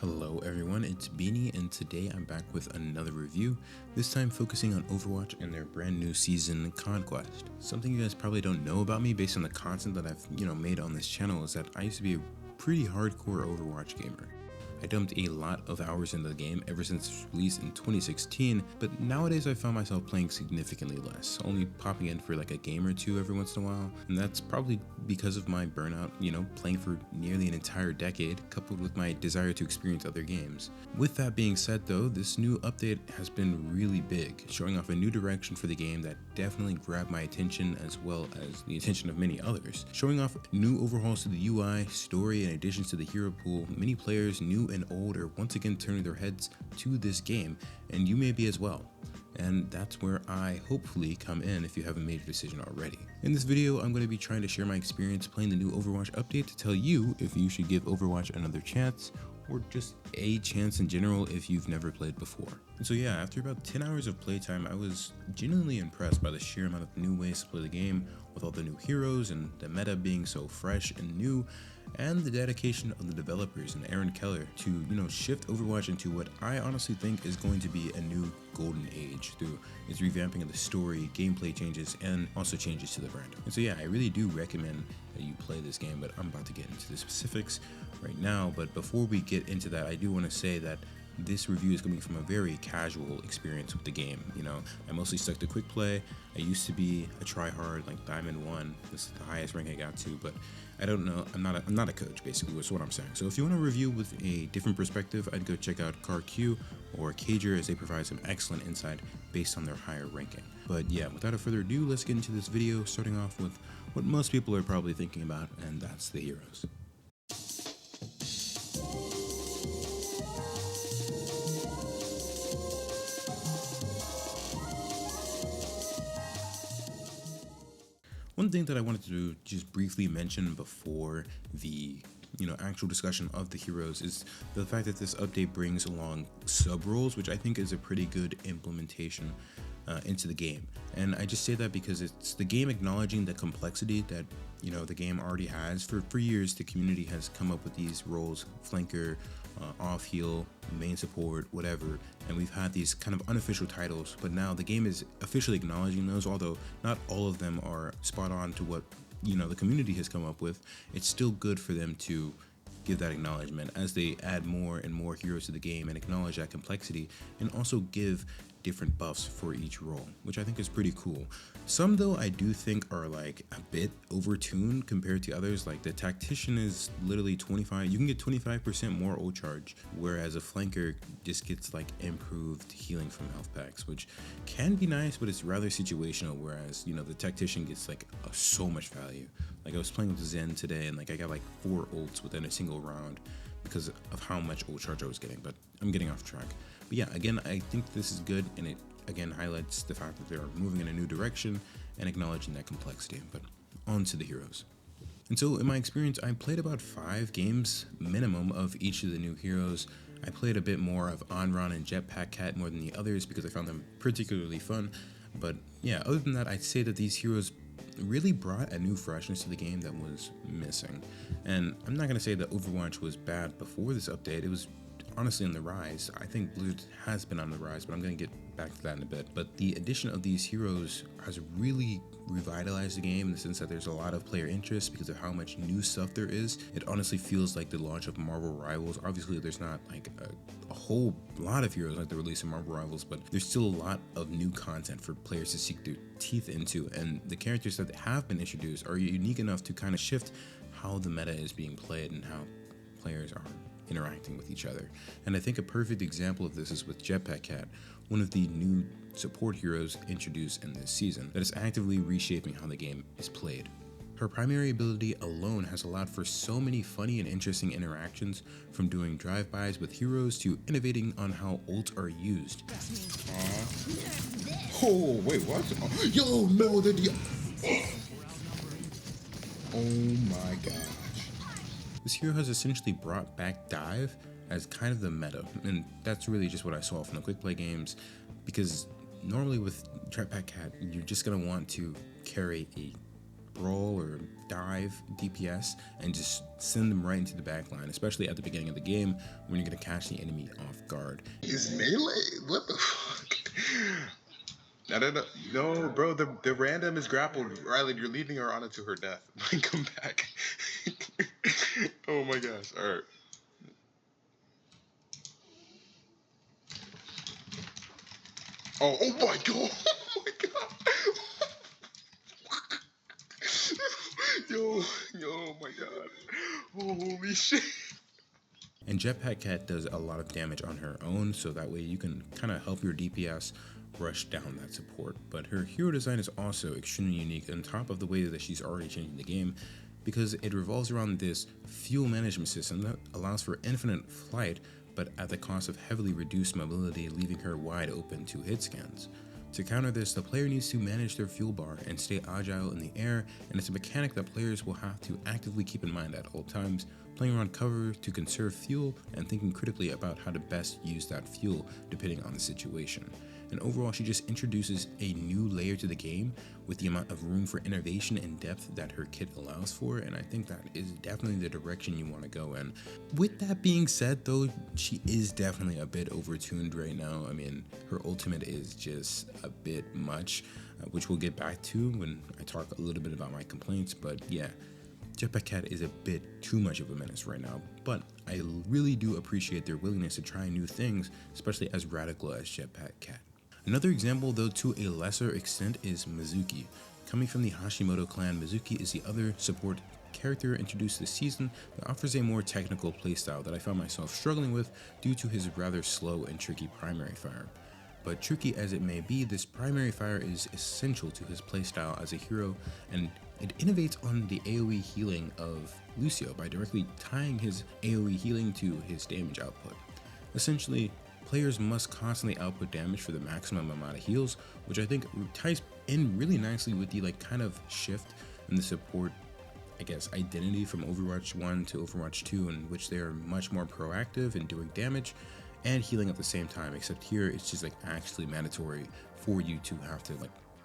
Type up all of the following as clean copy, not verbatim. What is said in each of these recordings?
Hello everyone, it's Beanie and today I'm back with another review, this time focusing on Overwatch and their brand new season, Conquest. Something you guys probably don't know about me based on the content that I've made on this channel is that I used to be a pretty hardcore Overwatch gamer. I dumped a lot of hours into the game ever since its release in 2016, but nowadays I found myself playing significantly less, only popping in for like a game or two every once in a while, and that's probably because of my burnout, playing for nearly an entire decade, coupled with my desire to experience other games. With that being said though, this new update has been really big, showing off a new direction for the game that definitely grabbed my attention as well as the attention of many others. Showing off new overhauls to the UI, story, and additions to the hero pool, many players, new and old, are once again turning their heads to this game, and you may be as well. And that's where I hopefully come in if you haven't made your decision already. In this video, I'm going to be trying to share my experience playing the new Overwatch update to tell you if you should give Overwatch another chance, or just a chance in general if you've never played before. And so yeah, after about 10 hours of playtime, I was genuinely impressed by the sheer amount of new ways to play the game, with all the new heroes and the meta being so fresh and new, and the dedication of the developers and Aaron Keller to shift Overwatch into what I honestly think is going to be a new golden age through its revamping of the story, gameplay changes, and also changes to the brand. And so yeah, I really do recommend that you play this game, but I'm about to get into the specifics right now. But before we get into that, I do want to say that this review is coming from a very casual experience with the game. I mostly stuck to quick play. I used to be a tryhard, like Diamond 1. This is the highest rank I got to, but I don't know. I'm not a coach, basically, is what I'm saying. So if you want a review with a different perspective, I'd go check out CarQ or Cager, as they provide some excellent insight based on their higher ranking. But yeah, without further ado, let's get into this video, starting off with what most people are probably thinking about, and that's the heroes. One thing that I wanted to just briefly mention before the actual discussion of the heroes is the fact that this update brings along sub-roles, which I think is a pretty good implementation into the game. And I just say that because it's the game acknowledging the complexity that the game already has. For years, the community has come up with these roles: flanker, off heal, main support, whatever, and we've had these kind of unofficial titles, but now the game is officially acknowledging those. Although not all of them are spot on to what the community has come up with, it's still good for them to give that acknowledgement as they add more and more heroes to the game and acknowledge that complexity, and also give different buffs for each role, which I think is pretty cool. Some though I do think are like a bit overtuned compared to others. Like the tactician is literally 25, you can get 25% more ult charge, whereas a flanker just gets like improved healing from health packs, which can be nice, but it's rather situational, whereas the tactician gets like so much value. Like I was playing with Zen today, and like I got like 4 ults within a single round because of how much ult charge I was getting, but I'm getting off track. But yeah, again, I think this is good, and it again highlights the fact that they're moving in a new direction and acknowledging that complexity. But on to the heroes. And so in my experience, I played about 5 games minimum of each of the new heroes. I played a bit more of Onron and Jetpack Cat more than the others because I found them particularly fun. But yeah, other than that, I'd say that these heroes really brought a new freshness to the game that was missing. And I'm not going to say that Overwatch was bad before this update. It was honestly on the rise. I think Blizzard has been on the rise, but I'm going to get back to that in a bit. But the addition of these heroes has really revitalized the game in the sense that there's a lot of player interest because of how much new stuff there is. It honestly feels like the launch of Marvel Rivals. Obviously, there's not like a whole lot of heroes like the release of Marvel Rivals, but there's still a lot of new content for players to seek their teeth into, and the characters that have been introduced are unique enough to kind of shift how the meta is being played and how players are interacting with each other. And I think a perfect example of this is with Jetpack Cat, one of the new support heroes introduced in this season that is actively reshaping how the game is played. Her primary ability alone has allowed for so many funny and interesting interactions, from doing drive-bys with heroes to innovating on how ults are used. Oh, wait, what? Yo, no, oh my gosh. This hero has essentially brought back dive as kind of the meta, and that's really just what I saw from the quick play games, because normally with Jetpack Cat, you're just going to want to carry a brawl or dive DPS and just send them right into the back line, especially at the beginning of the game when you're going to catch the enemy off guard. Is melee? What the fuck? I don't know. No, bro, the random is grappled. Riley, you're leading her on to her death. Come back. Oh my gosh. Alright. Oh my god. Oh my god. Yo, my god. Holy shit. And Jetpack Cat does a lot of damage on her own, so that way you can kind of help your DPS rush down that support. But her hero design is also extremely unique on top of the way that she's already changing the game, because it revolves around this fuel management system that allows for infinite flight, but at the cost of heavily reduced mobility, leaving her wide open to hit scans. To counter this, the player needs to manage their fuel bar and stay agile in the air, and it's a mechanic that players will have to actively keep in mind at all times, playing around cover to conserve fuel and thinking critically about how to best use that fuel depending on the situation. And overall, she just introduces a new layer to the game with the amount of room for innovation and depth that her kit allows for, and I think that is definitely the direction you want to go in. With that being said though, she is definitely a bit overtuned right now. I mean, her ultimate is just a bit much, which we'll get back to when I talk a little bit about my complaints, but yeah. Jetpack Cat is a bit too much of a menace right now, but I really do appreciate their willingness to try new things, especially as radical as Jetpack Cat. Another example, though to a lesser extent, is Mizuki. Coming from the Hashimoto clan, Mizuki is the other support character introduced this season that offers a more technical playstyle that I found myself struggling with due to his rather slow and tricky primary fire. But tricky as it may be, this primary fire is essential to his playstyle as a hero, and it innovates on the AoE healing of Lucio by directly tying his AoE healing to his damage output. Essentially, players must constantly output damage for the maximum amount of heals, which I think ties in really nicely with the kind of shift in the support, I guess, identity from Overwatch 1 to Overwatch 2, in which they are much more proactive in doing damage and healing at the same time, except here it's just actually mandatory for you to have to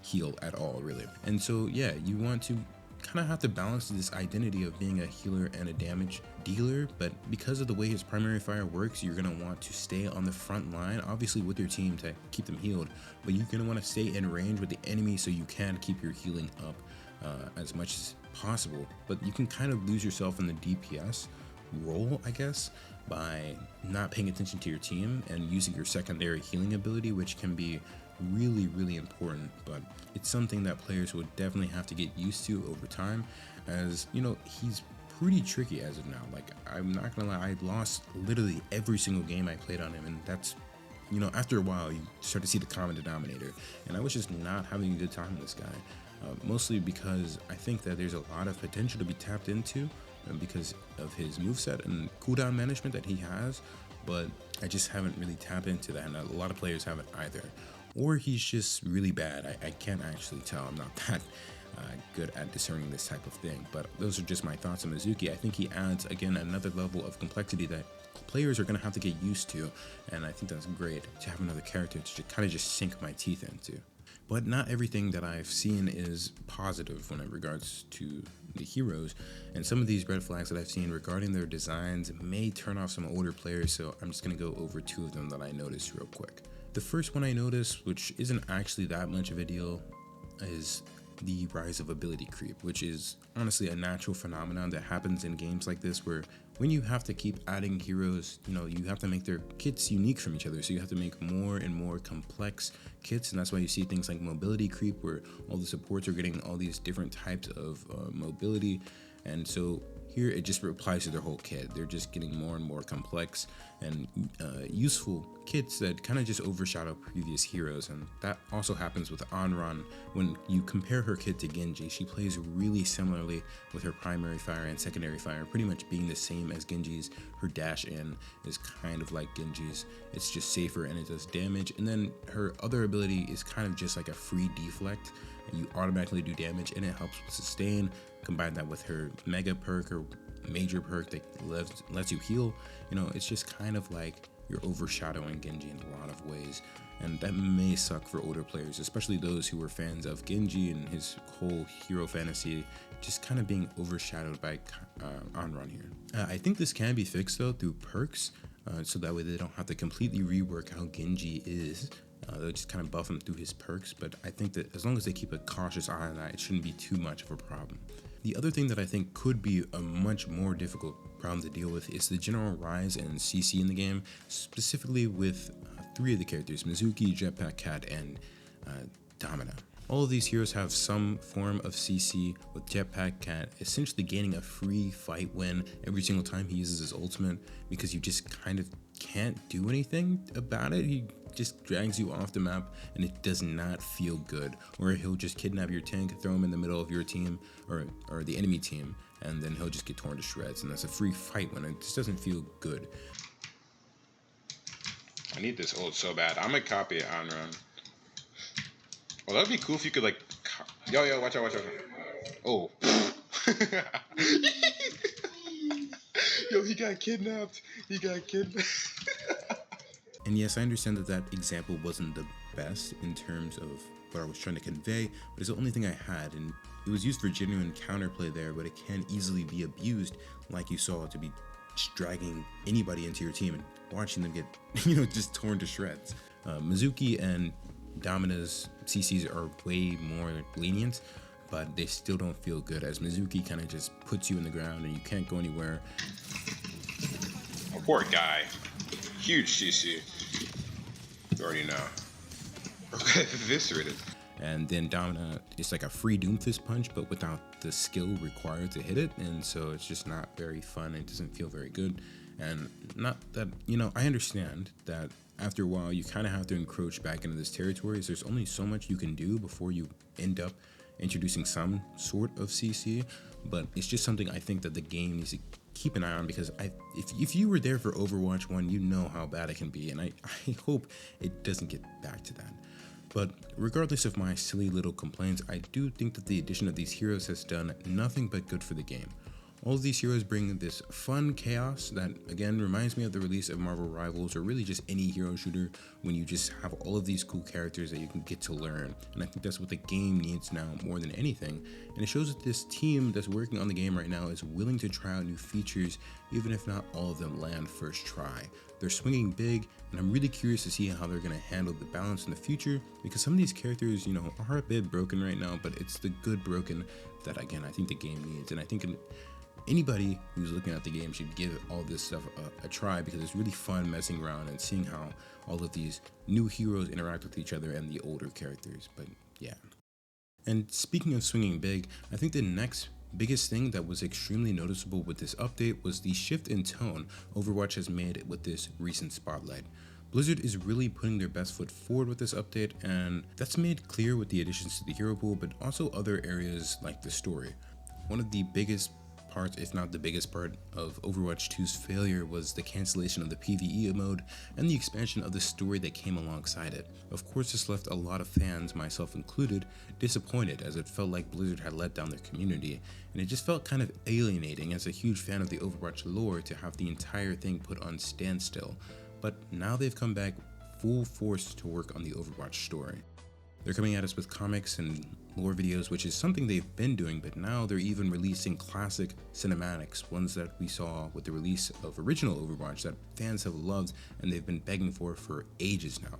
heal at all, really. And so yeah, you want to kind of have to balance this identity of being a healer and a damage dealer, but because of the way his primary fire works, you're going to want to stay on the front line, obviously with your team to keep them healed, but you're going to want to stay in range with the enemy so you can keep your healing up as much as possible. But you can kind of lose yourself in the DPS role, I guess, by not paying attention to your team and using your secondary healing ability, which can be really important, but it's something that players would definitely have to get used to over time, as he's pretty tricky as of now. I'm not gonna lie, I lost literally every single game I played on him, and that's after a while you start to see the common denominator, and I was just not having a good time with this guy, mostly because I think that there's a lot of potential to be tapped into because of his moveset and cooldown management that he has, but I just haven't really tapped into that, and a lot of players haven't either. Or he's just really bad. I can't actually tell. I'm not that good at discerning this type of thing, but those are just my thoughts on Mizuki. I think he adds, again, another level of complexity that players are going to have to get used to, and I think that's great to have another character to kind of just sink my teeth into. But not everything that I've seen is positive when it regards to the heroes, and some of these red flags that I've seen regarding their designs may turn off some older players, so I'm just going to go over two of them that I noticed real quick. The first one I noticed, which isn't actually that much of a deal, is the rise of ability creep, which is honestly a natural phenomenon that happens in games like this, where when you have to keep adding heroes, you have to make their kits unique from each other, so you have to make more and more complex kits, and that's why you see things like mobility creep, where all the supports are getting all these different types of mobility, and so here it just applies to their whole kit. They're just getting more and more complex and useful kits that kind of just overshadow previous heroes, and that also happens with Anran. When you compare her kit to Genji, she plays really similarly with her primary fire and secondary fire, pretty much being the same as Genji's. Her dash in is kind of like Genji's. It's just safer and it does damage, and then her other ability is kind of just like a free deflect, and you automatically do damage, and it helps with sustain. Combine that with her mega perk or major perk that lets you heal, it's just kind of like you're overshadowing Genji in a lot of ways. And that may suck for older players, especially those who were fans of Genji and his whole hero fantasy just kind of being overshadowed by Anran here. I think this can be fixed though through perks, so that way they don't have to completely rework how Genji is. They'll just kind of buff him through his perks, but I think that as long as they keep a cautious eye on that, it shouldn't be too much of a problem. The other thing that I think could be a much more difficult problem to deal with is the general rise in CC in the game, specifically with 3 of the characters, Mizuki, Jetpack Cat, and Domina. All of these heroes have some form of CC, with Jetpack Cat essentially gaining a free fight win every single time he uses his ultimate, because you just kind of can't do anything about it. He just drags you off the map and it does not feel good. Or he'll just kidnap your tank, throw him in the middle of your team or the enemy team, and then he'll just get torn to shreds, and that's a free fight win. It just doesn't feel good. I need this ult so bad. I'm gonna copy it on run. Well, that'd be cool if you could like, yo, watch out. Oh. Yo, he got kidnapped. And yes, I understand that that example wasn't the best in terms of what I was trying to convey, but it's the only thing I had, and it was used for genuine counterplay there, but it can easily be abused, like you saw, to be just dragging anybody into your team and watching them get, just torn to shreds. Mizuki and Domina's CCs are way more lenient, but they still don't feel good, as Mizuki kind of just puts you in the ground and you can't go anywhere. Oh, poor guy. Huge CC. You already know. Eviscerated. And then Domina, it's like a free Doomfist punch, but without the skill required to hit it, and so it's just not very fun. It doesn't feel very good. And not that, I understand that after a while you kind of have to encroach back into this territory, so there's only so much you can do before you end up introducing some sort of CC, but it's just something I think that the game needs to keep an eye on, because if you were there for Overwatch 1, you know how bad it can be, and I hope it doesn't get back to that. But regardless of my silly little complaints, I do think that the addition of these heroes has done nothing but good for the game. All of these heroes bring this fun chaos that, again, reminds me of the release of Marvel Rivals, or really just any hero shooter, when you just have all of these cool characters that you can get to learn. And I think that's what the game needs now more than anything. And it shows that this team that's working on the game right now is willing to try out new features, even if not all of them land first try. They're swinging big, and I'm really curious to see how they're going to handle the balance in the future, because some of these characters, are a bit broken right now, but it's the good broken that, again, I think the game needs. And I think anybody who's looking at the game should give all this stuff a try, because it's really fun messing around and seeing how all of these new heroes interact with each other and the older characters. But yeah. And speaking of swinging big, I think the next biggest thing that was extremely noticeable with this update was the shift in tone Overwatch has made with this recent spotlight. Blizzard is really putting their best foot forward with this update, and that's made clear with the additions to the hero pool, but also other areas like the story. One of the biggest part, if not the biggest part, of Overwatch 2's failure was the cancellation of the PvE mode and the expansion of the story that came alongside it. Of course, this left a lot of fans, myself included, disappointed, as it felt like Blizzard had let down their community, and it just felt kind of alienating as a huge fan of the Overwatch lore to have the entire thing put on standstill. But now they've come back full force to work on the Overwatch story. They're coming at us with comics and lore videos, which is something they've been doing, but now they're even releasing classic cinematics, ones that we saw with the release of original Overwatch that fans have loved and they've been begging for ages now.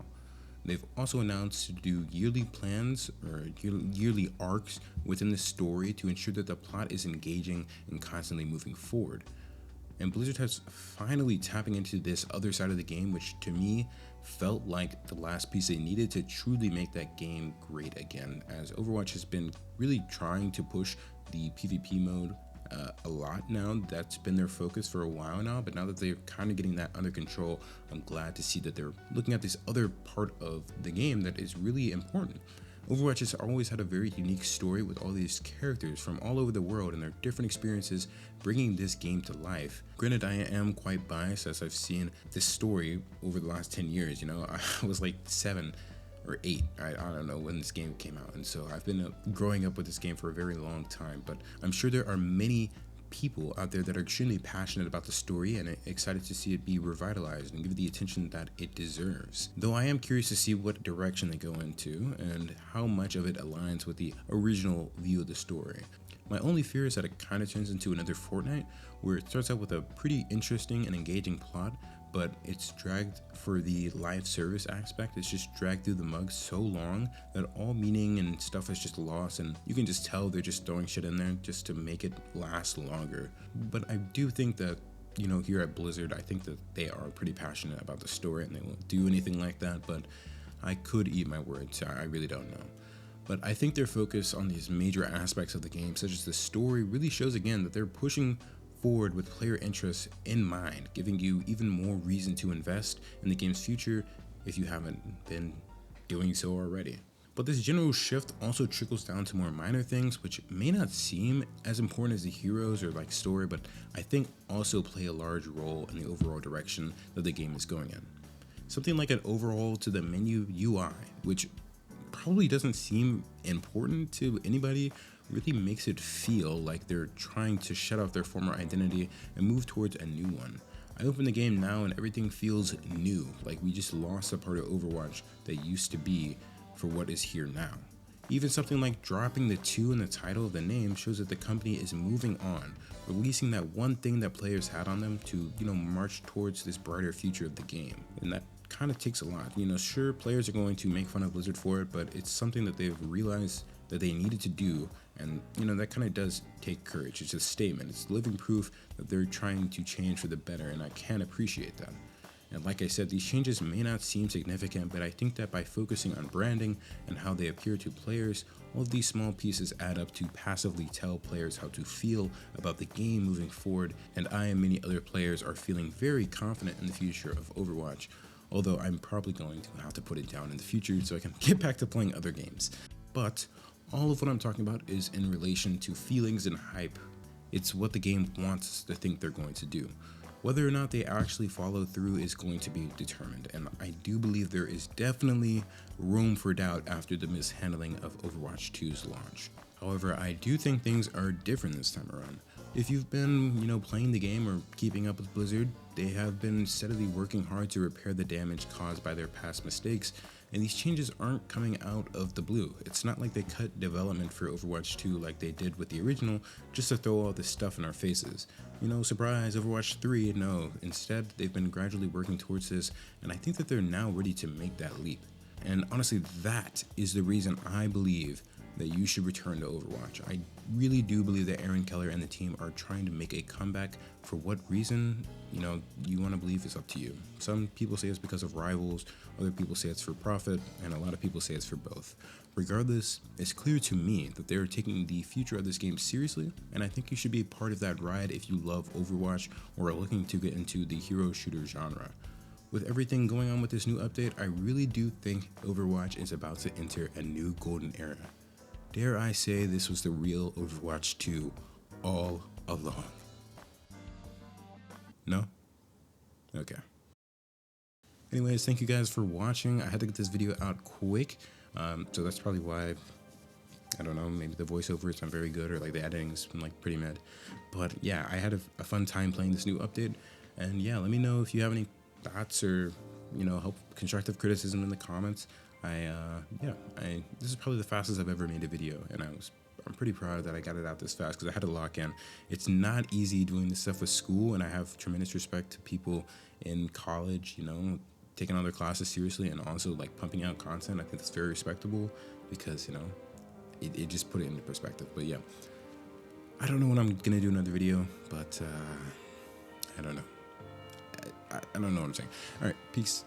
They've also announced to do yearly plans or yearly arcs within the story to ensure that the plot is engaging and constantly moving forward. And Blizzard has finally tapping into this other side of the game, which to me felt like the last piece they needed to truly make that game great again, as Overwatch has been really trying to push the PvP mode a lot now. That's been their focus for a while now, but now that they're kind of getting that under control, I'm glad to see that they're looking at this other part of the game that is really important. Overwatch has always had a very unique story with all these characters from all over the world and their different experiences bringing this game to life. Granted, I am quite biased as I've seen this story over the last 10 years, I was like 7 or 8, I don't know when this game came out, and so I've been growing up with this game for a very long time, but I'm sure there are many people out there that are extremely passionate about the story and excited to see it be revitalized and give it the attention that it deserves. Though I am curious to see what direction they go into and how much of it aligns with the original view of the story. My only fear is that it kind of turns into another Fortnite, where it starts out with a pretty interesting and engaging plot, but it's dragged for the live service aspect. It's just dragged through the mud so long that all meaning and stuff is just lost, and you can just tell they're just throwing shit in there just to make it last longer. But I do think that, you know, here at Blizzard, I think that they are pretty passionate about the story and they won't do anything like that, but I could eat my words. I really don't know. But I think their focus on these major aspects of the game, such as the story, really shows again that they're pushing forward with player interests in mind, giving you even more reason to invest in the game's future if you haven't been doing so already. But this general shift also trickles down to more minor things, which may not seem as important as the heroes or like story, but I think also play a large role in the overall direction that the game is going in. Something like an overhaul to the menu UI, which probably doesn't seem important to anybody, really makes it feel like they're trying to shut off their former identity and move towards a new one. I open the game now and everything feels new, like we just lost a part of Overwatch that used to be for what is here now. Even something like dropping the 2 in the title of the name shows that the company is moving on, releasing that one thing that players had on them to, march towards this brighter future of the game. And that kind of takes a lot. Sure, players are going to make fun of Blizzard for it, but it's something that they've realized that they needed to do, and that kind of does take courage. It's a statement. It's living proof that they're trying to change for the better, and I can appreciate that. And like I said, these changes may not seem significant, but I think that by focusing on branding and how they appear to players, all of these small pieces add up to passively tell players how to feel about the game moving forward, and I and many other players are feeling very confident in the future of Overwatch, although I'm probably going to have to put it down in the future so I can get back to playing other games. But all of what I'm talking about is in relation to feelings and hype. It's what the game wants us to think they're going to do. Whether or not they actually follow through is going to be determined, and I do believe there is definitely room for doubt after the mishandling of Overwatch 2's launch. However, I do think things are different this time around. If you've been, playing the game or keeping up with Blizzard, they have been steadily working hard to repair the damage caused by their past mistakes, and these changes aren't coming out of the blue. It's not like they cut development for Overwatch 2 like they did with the original just to throw all this stuff in our faces. Surprise, Overwatch 3, no. Instead, they've been gradually working towards this, and I think that they're now ready to make that leap. And honestly, that is the reason I believe that you should return to Overwatch. I really do believe that Aaron Keller and the team are trying to make a comeback. For what reason, you want to believe is up to you. Some people say it's because of rivals, other people say it's for profit, and a lot of people say it's for both. Regardless, it's clear to me that they're taking the future of this game seriously, and I think you should be a part of that ride if you love Overwatch or are looking to get into the hero shooter genre. With everything going on with this new update, I really do think Overwatch is about to enter a new golden era. Dare I say this was the real Overwatch 2 all along? No? Okay. Anyways, thank you guys for watching. I had to get this video out quick, so that's probably why, I don't know, maybe the voiceover is not very good or like the editing's been like pretty mid. But yeah, I had a fun time playing this new update, and yeah, let me know if you have any thoughts or, help constructive criticism in the comments. This is probably the fastest I've ever made a video, and I'm pretty proud that I got it out this fast because I had to lock in. It's not easy doing this stuff with school, and I have tremendous respect to people in college, taking all their classes seriously and also like pumping out content. I think that's very respectable because, it just put it into perspective. But yeah, I don't know when I'm gonna do another video, but I don't know. I don't know what I'm saying. All right, peace.